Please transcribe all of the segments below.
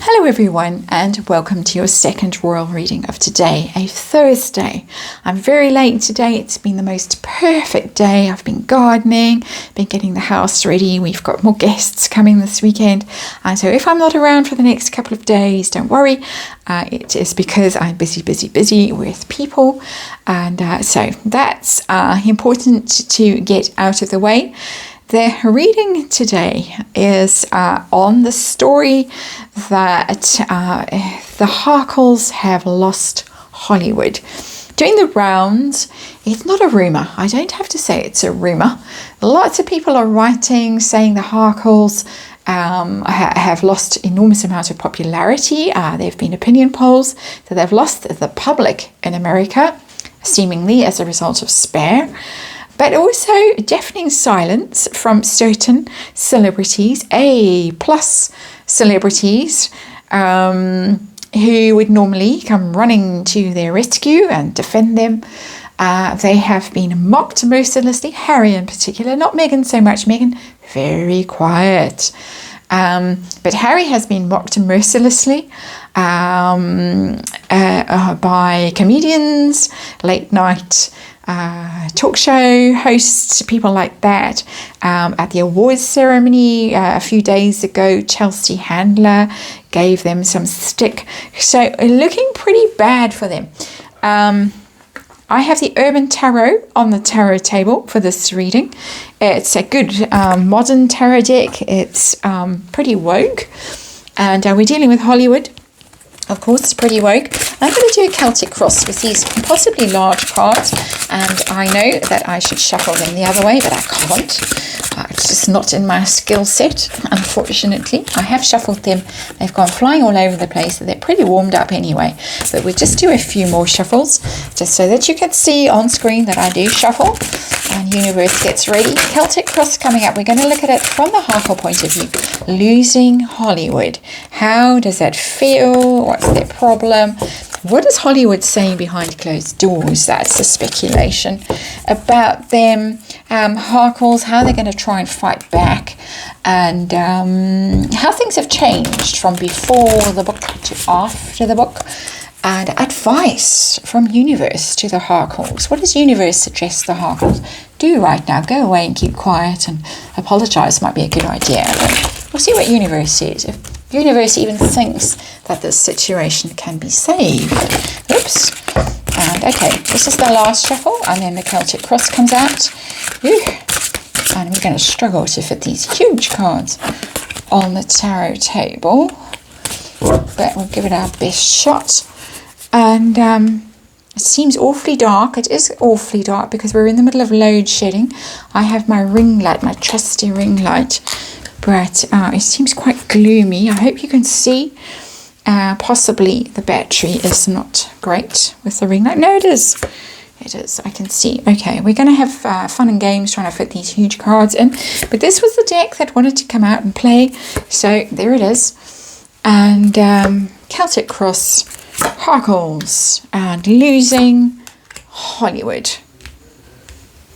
Hello everyone, and welcome to your second royal reading of today, a Thursday. I'm very late today. It's been the most perfect day. I've been gardening, been getting the house ready. We've got more guests coming this weekend, and so if I'm not around for the next couple of days, don't worry. It is because I'm busy with people, and so that's important to get out of the way. The reading today is on the story that the Harkles have lost Hollywood. Doing the rounds, it's not a rumour. I don't have to say it's a rumour. Lots of people are writing saying the Harkles have lost enormous amount of popularity. There have been opinion polls that they've lost the public in America, seemingly as a result of Spare. But also deafening silence from certain celebrities, A-plus celebrities, who would normally come running to their rescue and defend them. They have been mocked mercilessly, Harry in particular, not Meghan so much. Meghan, very quiet. But Harry has been mocked mercilessly by comedians, late night talk show hosts, people like that. At the awards ceremony a few days ago, Chelsea Handler gave them some stick. So looking pretty bad for them. I have the Urban Tarot on the tarot table for this reading. It's a good modern tarot deck. It's pretty woke. And we're dealing with Hollywood. Of course, it's pretty woke. I'm going to do a Celtic cross with these possibly large cards, and I know that I should shuffle them the other way, but I can't. It's just not in my skill set, unfortunately. I have shuffled them. They've gone flying all over the place. They're pretty warmed up anyway, but we'll just do a few more shuffles, just so that you can see on screen that I do shuffle, and universe gets ready. Celtic cross coming up. We're going to look at it from the Harkle point of view. Losing Hollywood. How does that feel? What's their problem? What is Hollywood saying behind closed doors? That's the speculation about them. Harkles, how they're going to try and fight back, and how things have changed from before the book to after the book, and advice from universe to the Harkles. What does universe suggest the Harkles do right now? Go away and keep quiet and apologize might be a good idea. But we'll see what universe says. If universe even thinks that this situation can be saved. Oops. And okay, this is the last shuffle, and then the Celtic cross comes out. Whew. And we're going to struggle to fit these huge cards on the tarot table, but we'll give it our best shot. And it seems awfully dark. It is awfully dark because we're in the middle of load shedding. I have my ring light, my trusty ring light, but it seems quite gloomy. I hope you can see. Possibly the battery is not great with the ring light. No, it is. It is. I can see. Okay, we're going to have fun and games trying to fit these huge cards in. But this was the deck that wanted to come out and play. So there it is. And Celtic cross, Harkles, and losing Hollywood.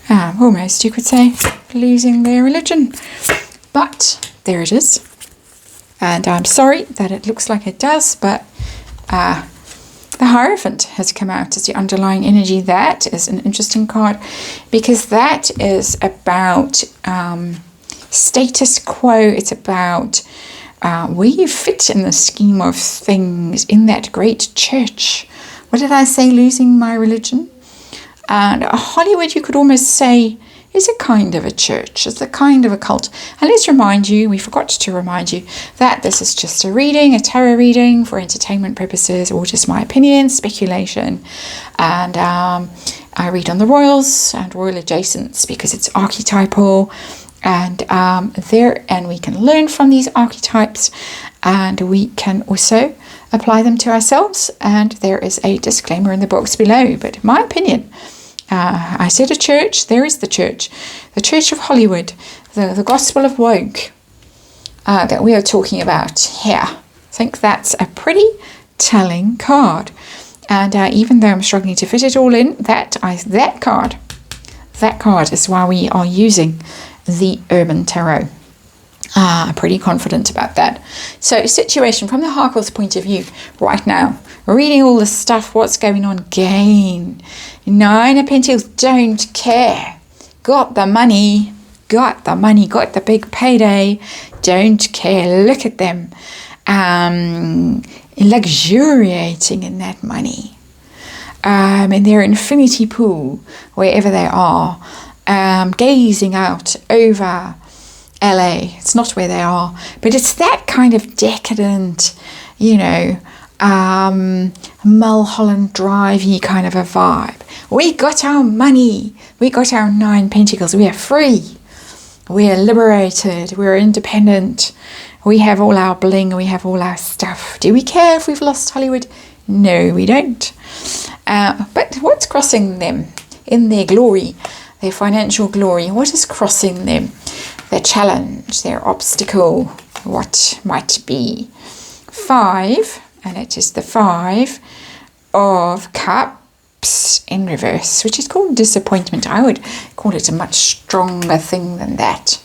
Almost, you could say, losing their religion. But there it is. And I'm sorry that it looks like it does, but the Hierophant has come out as the underlying energy. That is an interesting card because that is about status quo. It's about where you fit in the scheme of things in that great church. What did I say? Losing my religion? And Hollywood, you could almost say, is a kind of a church, it's a kind of a cult. And let's remind you, we forgot to remind you, that this is just a reading, a tarot reading for entertainment purposes, or just my opinion, speculation. And I read on the royals and royal adjacents because it's archetypal, and we can learn from these archetypes, and we can also apply them to ourselves. And there is a disclaimer in the box below, but my opinion. I said a church, there is the church of Hollywood, the gospel of woke that we are talking about here. I think that's a pretty telling card. And even though I'm struggling to fit it all in, that card is why we are using the Urban Tarot. I'm pretty confident about that. So situation from the Harkles point of view right now, reading all this stuff, what's going on, gain. 9 of Pentacles, don't care. Got the money, got the big payday, don't care. Look at them luxuriating in that money. In their infinity pool, wherever they are, gazing out over LA. It's not where they are, but it's that kind of decadent, Mulholland Drive-y kind of a vibe. We got our money. We got our 9 Pentacles. We are free. We are liberated. We're independent. We have all our bling. We have all our stuff. Do we care if we've lost Hollywood? No, we don't. But what's crossing them in their glory, their financial glory? What is crossing them? Their challenge, their obstacle, what might be? 5, and it is the 5 of Cups in reverse, which is called disappointment. I would call it a much stronger thing than that.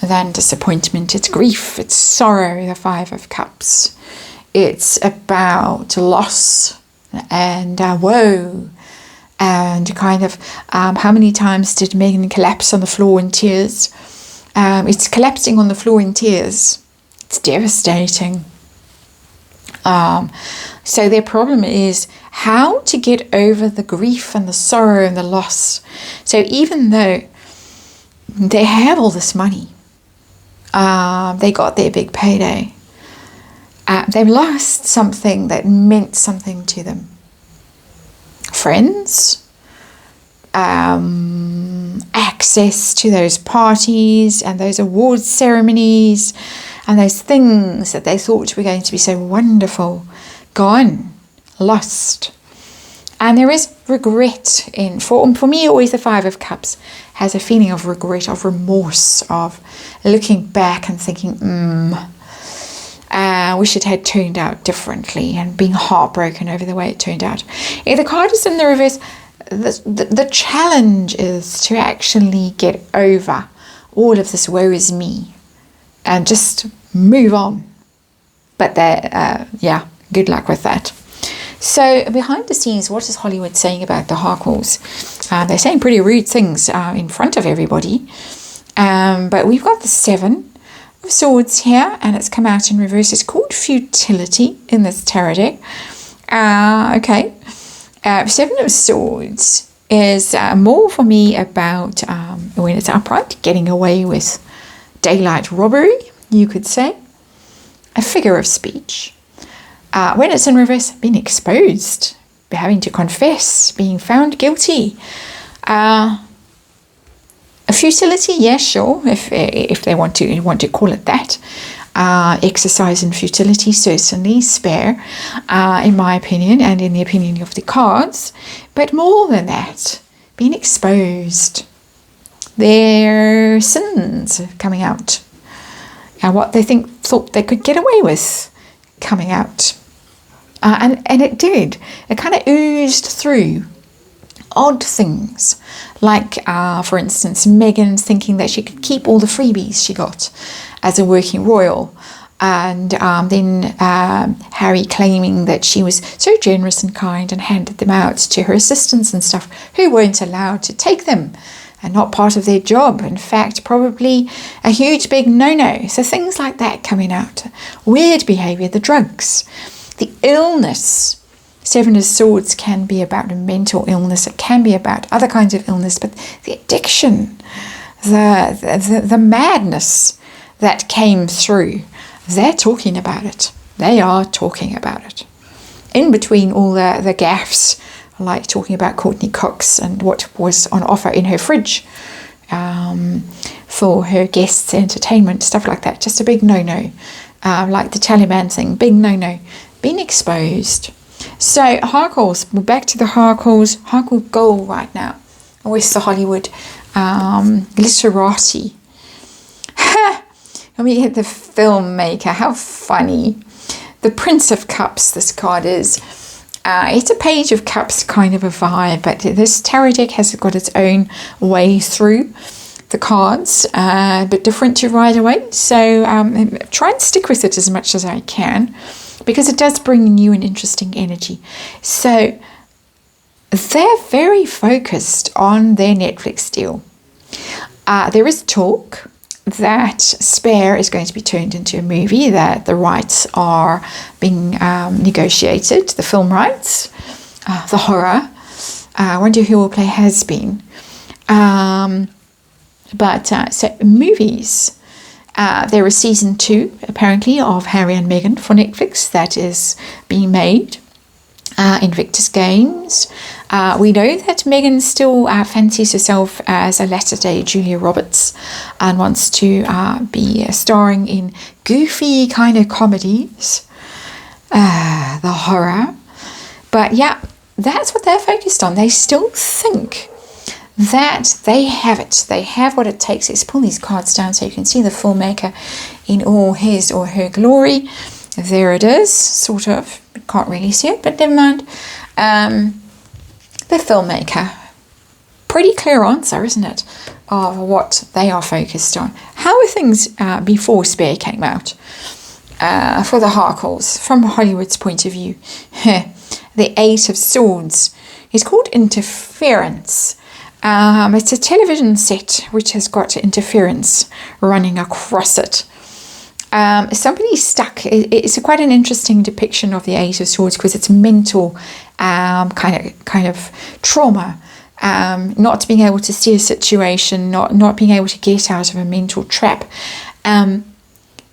Than disappointment. It's grief, it's sorrow, the 5 of Cups. It's about loss and woe. And kind of how many times did Megan collapse on the floor in tears? It's collapsing on the floor in tears. It's devastating. So their problem is how to get over the grief and the sorrow and the loss. So even though they have all this money, they got their big payday, they've lost something that meant something to them. Friends, access to those parties and those awards ceremonies and those things that they thought were going to be so wonderful, gone, lost. And there is regret in, for me always the 5 of Cups has a feeling of regret, of remorse, of looking back and thinking, wish it had turned out differently, and being heartbroken over the way it turned out. If the card is in the reverse, the challenge is to actually get over all of this woe is me and just move on. But good luck with that. So behind the scenes, what is Hollywood saying about the Harkles? They're saying pretty rude things in front of everybody. But we've got the 7 of Swords here, and it's come out in reverse. It's called futility in this tarot deck. 7 of Swords is more for me about when it's upright, getting away with daylight robbery, you could say. A figure of speech. When it's in reverse, being exposed, having to confess, being found guilty. A futility, yeah, sure, if they want to call it that. Exercise in futility, certainly spare, in my opinion, and in the opinion of the cards. But more than that, being exposed, their sins coming out, and what they thought they could get away with coming out. And it did. It kind of oozed through odd things, like, for instance, Megan thinking that she could keep all the freebies she got as a working royal, and then Harry claiming that she was so generous and kind and handed them out to her assistants and stuff who weren't allowed to take them and not part of their job. In fact, probably a huge big no-no. So things like that coming out. Weird behavior, the drugs, the illness. 7 of Swords can be about a mental illness. It can be about other kinds of illness, but the addiction, the madness that came through, they're talking about it. They are talking about it. In between all the gaffes, like talking about Courtney Cox and what was on offer in her fridge for her guests' entertainment, stuff like that. Just a big no-no. Like the Taliban thing, big no-no. Being exposed. So Harkles, we're back to the Harkles. Harkle goal right now. Where's the Hollywood literati? Let me hit the filmmaker. How funny. The Prince of Cups, this card is. It's a Page of Cups kind of a vibe, but this tarot deck has got its own way through. the cards a bit different to right away. So try and stick with it as much as I can, because it does bring new and interesting energy. So they're very focused on their Netflix deal. There is talk that Spare is going to be turned into a movie, that the rights are being negotiated, the film rights, the horror. I wonder who will play Has-Been. So movies. There is season 2, apparently, of Harry and Meghan for Netflix that is being made. Invictus Games. We know that Meghan still fancies herself as a latter-day Julia Roberts and wants to be starring in goofy kind of comedies, the horror. But yeah, that's what they're focused on. They still think that they have it. They have what it takes. Let's pull these cards down so you can see the filmmaker in all his or her glory. There it is, sort of. Can't really see it, but never mind. The filmmaker. Pretty clear answer, isn't it, of what they are focused on. How were things before Spare came out? For the Harkles, from Hollywood's point of view. The Eight of Swords is called Interference. It's a television set which has got interference running across it. Somebody stuck. It's quite an interesting depiction of the Eight of Swords, because it's mental kind of trauma, not being able to see a situation, not being able to get out of a mental trap.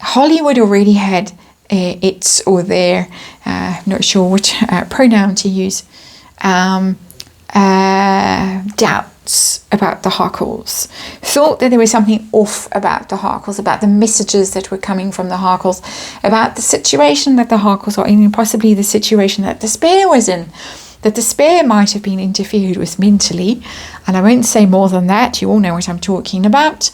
Hollywood already had its or their, not sure which pronoun to use, doubts about the Harkles, thought that there was something off about the Harkles, about the messages that were coming from the Harkles, about the situation that the Harkles are in, and possibly the situation that the Spare was in, that the Spare might have been interfered with mentally. And I won't say more than that, you all know what I'm talking about,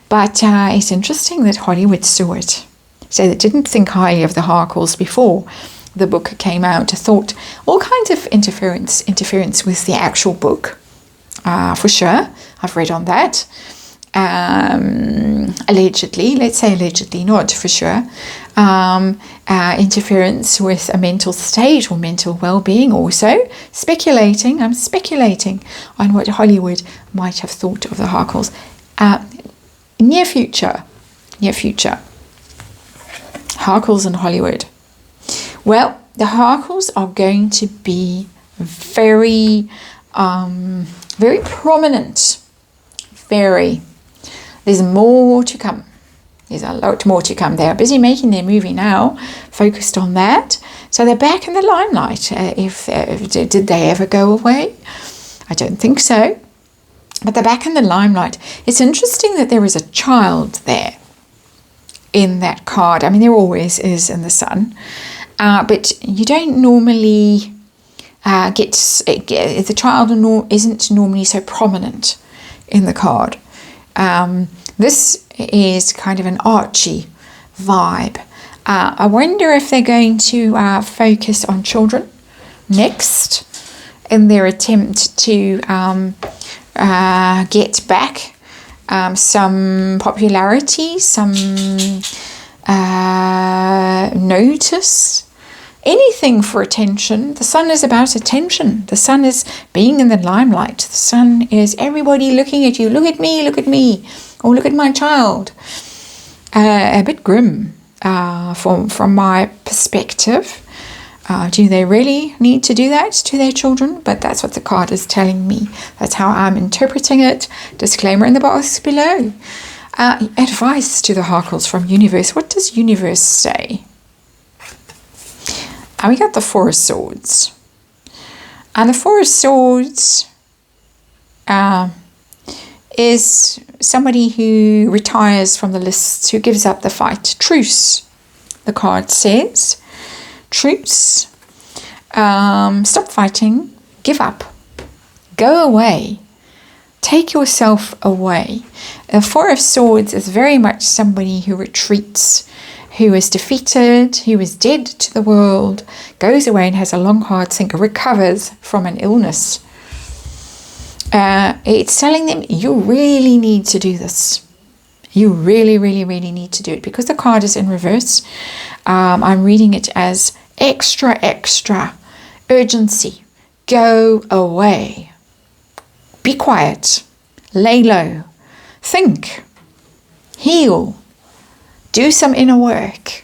but it's interesting that Hollywood saw it. So they didn't think highly of the Harkles before the book came out, thought all kinds of interference with the actual book. For sure, I've read on that. Allegedly, let's say allegedly, not for sure. Interference with a mental state or mental well-being also. I'm speculating on what Hollywood might have thought of the Harkles. Near future. Harkles and Hollywood. Well, the Harkles are going to be very prominent. There's more to come. There's a lot more to come. They are busy making their movie now, focused on that. So they're back in the limelight. Did they ever go away? I don't think so. But they're back in the limelight. It's interesting that there is a child there in that card. I mean, there always is in the Sun. But you don't normally the child isn't normally so prominent in the card. This is kind of an Archie vibe. I wonder if they're going to focus on children next in their attempt to get back some popularity, some notice. Anything for attention. The Sun is about attention. The Sun is being in the limelight. The Sun is everybody looking at you. Look at me, or look at my child. A bit grim from my perspective. Do they really need to do that to their children? But that's what the card is telling me. That's how I'm interpreting it. Disclaimer in the box below. Advice to the Harkles from Universe. What does Universe say? And we got the Four of Swords. And the Four of Swords is somebody who retires from the lists, who gives up the fight. Truce, the card says. Truce. Stop fighting. Give up. Go away. Take yourself away. The Four of Swords is very much somebody who retreats, who is defeated, who is dead to the world, goes away and has a long hard think, recovers from an illness. It's telling them you really need to do this. You really, really, really need to do it. Because the card is in reverse, I'm reading it as extra, extra urgency. Go away. Be quiet. Lay low. Think. Heal. Do some inner work.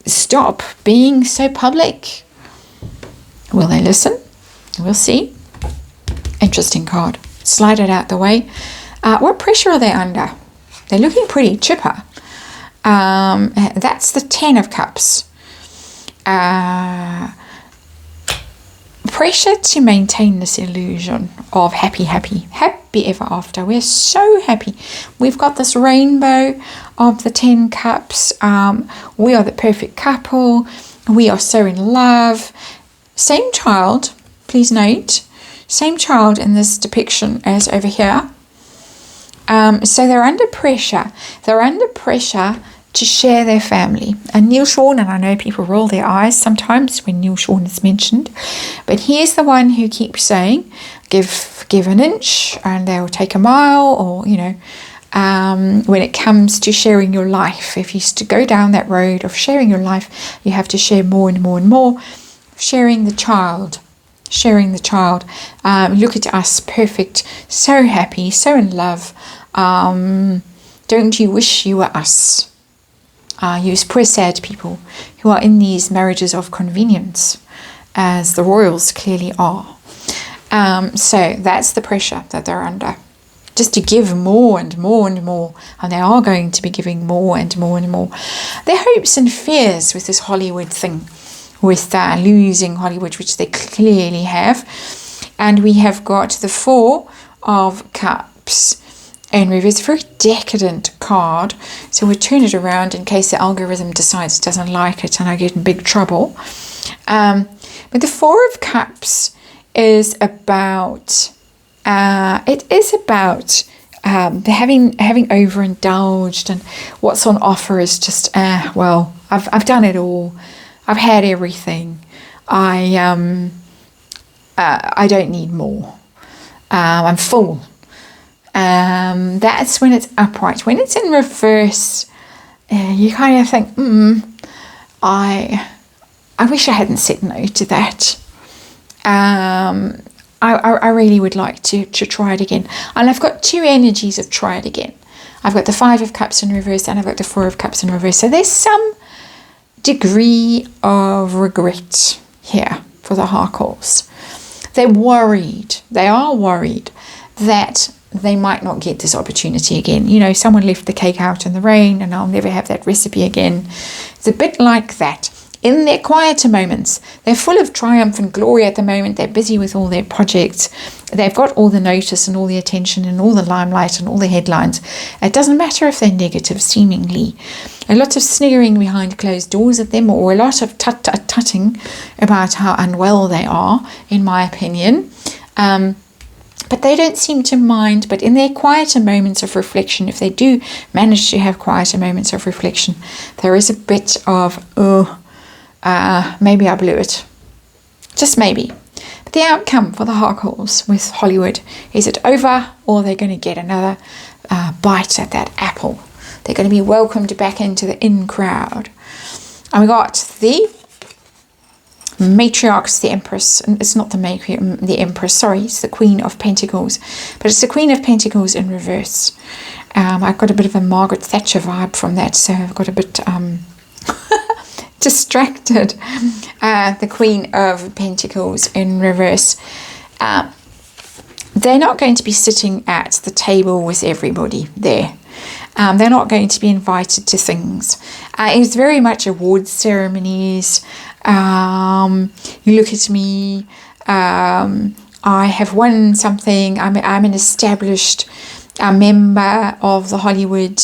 Stop being so public. Will they listen? We'll see. Interesting card. Slide it out the way. What pressure are they under? They're looking pretty chipper. That's the 10 of Cups. Pressure to maintain this illusion of happy ever after. We're so happy. We've got this rainbow of the 10 cups. We are the perfect couple. We are so in love. Same child, please note, same child in this depiction as over here. So they're under pressure. They're under pressure to share their family. And Neil Sean, and I know people roll their eyes sometimes when Neil Sean is mentioned, but he's the one who keeps saying, give an inch and they'll take a mile, or, when it comes to sharing your life. If you to go down that road of sharing your life, you have to share more and more and more. Sharing the child. Look at us, perfect, so happy, so in love. Don't you wish you were us? You poor sad people who are in these marriages of convenience, as the royals clearly are. So that's the pressure that they're under, just to give more and more and more, and they are going to be giving more and more and more. Their hopes and fears with this Hollywood thing, with losing Hollywood, which they clearly have. And we have got the 4 of Cups in reverse. Very decadent card, so we'll turn it around in case the algorithm decides it doesn't like it and I get in big trouble. But the 4 of Cups is about having overindulged, and what's on offer is just I've done it all. I've had everything. I don't need more. I'm full. That's when it's upright. When it's in reverse, you kind of think, I wish I hadn't said no to that. I really would like to try it again. And I've got 2 energies of try it again. I've got the 5 of Cups in reverse, and I've got the 4 of Cups in reverse. So there's some degree of regret here for the Harkles. They are worried that they might not get this opportunity again. Someone left the cake out in the rain and I'll never have that recipe again. It's a bit like that. In their quieter moments, they're full of triumph and glory at the moment. They're busy with all their projects. They've got all the notice and all the attention and all the limelight and all the headlines. It doesn't matter if they're negative, seemingly. A lot of sneering behind closed doors at them, or a lot of tutting about how unwell they are, in my opinion. But they don't seem to mind. But in their quieter moments of reflection, if they do manage to have quieter moments of reflection, there is a bit of, maybe I blew it. Just maybe. But the outcome for the Harkles with Hollywood, is it over, or they're going to get another bite at that apple? They're going to be welcomed back into the in crowd. And we got the matriarchs, the empress. It's not the empress, sorry, it's the Queen of Pentacles. But it's the Queen of Pentacles in reverse. I've got a bit of a Margaret Thatcher vibe from that, so I've got a bit distracted. The Queen of Pentacles in reverse. They're not going to be sitting at the table with everybody there. They're not going to be invited to things. It's very much awards ceremonies. You look at me. I have won something. I'm an established member of the Hollywood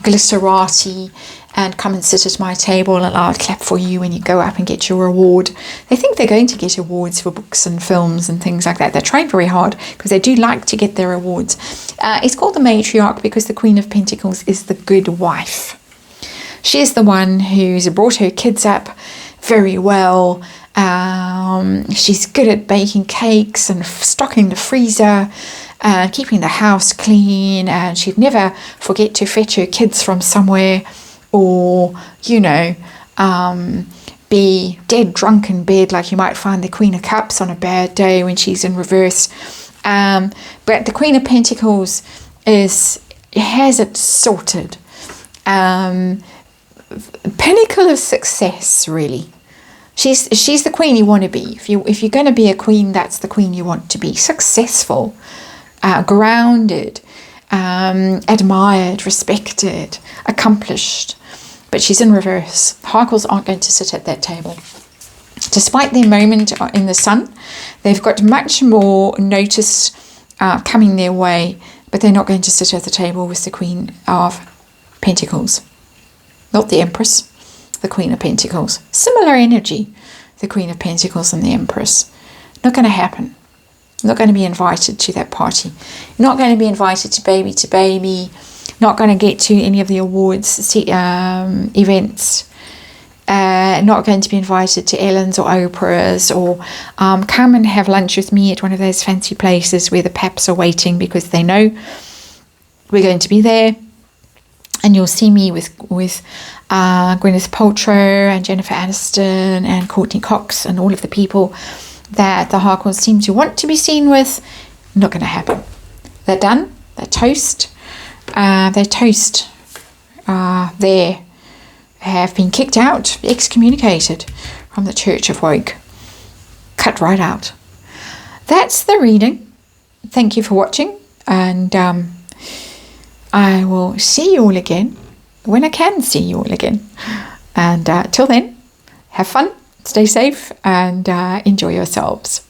glitterati, and come and sit at my table and I'll clap for you when you go up and get your award. They think they're going to get awards for books and films and things like that. They're trying very hard because they do like to get their awards. It's called the matriarch because the Queen of Pentacles is the good wife. She's the one who's brought her kids up very well. She's good at baking cakes and stocking the freezer and keeping the house clean, and she'd never forget to fetch her kids from somewhere, or, be dead drunk in bed like you might find the Queen of Cups on a bad day when she's in reverse. But the Queen of Pentacles has it sorted. Pinnacle of success, really. She's the queen you want to be. If you're going to be a queen, that's the queen you want to be. Successful, grounded, admired, respected, accomplished. But she's in reverse. Harkles aren't going to sit at that table. Despite their moment in the sun, they've got much more notice coming their way, but they're not going to sit at the table with the Queen of Pentacles. Not the Empress, the Queen of Pentacles. Similar energy, the Queen of Pentacles and the Empress. Not going to happen. Not going to be invited to that party. Not going to be invited to baby. Not going to get to any of the awards events. Not going to be invited to Ellen's or Oprah's, or come and have lunch with me at one of those fancy places where the paps are waiting because they know we're going to be there. And you'll see me with Gwyneth Paltrow and Jennifer Aniston and Courtney Cox and all of the people that the Harkles seem to want to be seen with. Not going to happen. They're done. They're toast. They have been kicked out, excommunicated from the Church of Woke. Cut right out. That's the reading. Thank you for watching, and I will see you all again when I can see you all again. And till then, have fun, stay safe, and enjoy yourselves.